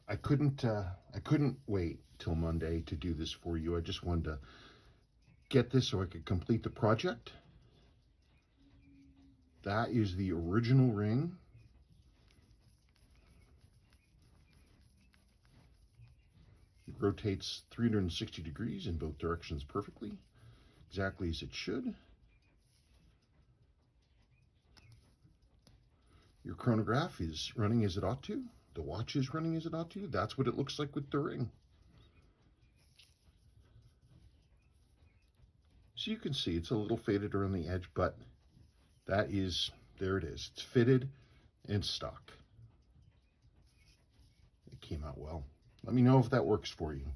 I couldn't wait till Monday to do this for you. I just wanted to get this so I could complete the project. That is the original ring. It rotates 360 degrees in both directions perfectly, exactly as it should. Your chronograph is running as it ought to. The watch is running as it ought to. That's what it looks like with the ring. So you can see it's a little faded around the edge, but there it is. It's fitted and stock. It came out well. Let me know if that works for you.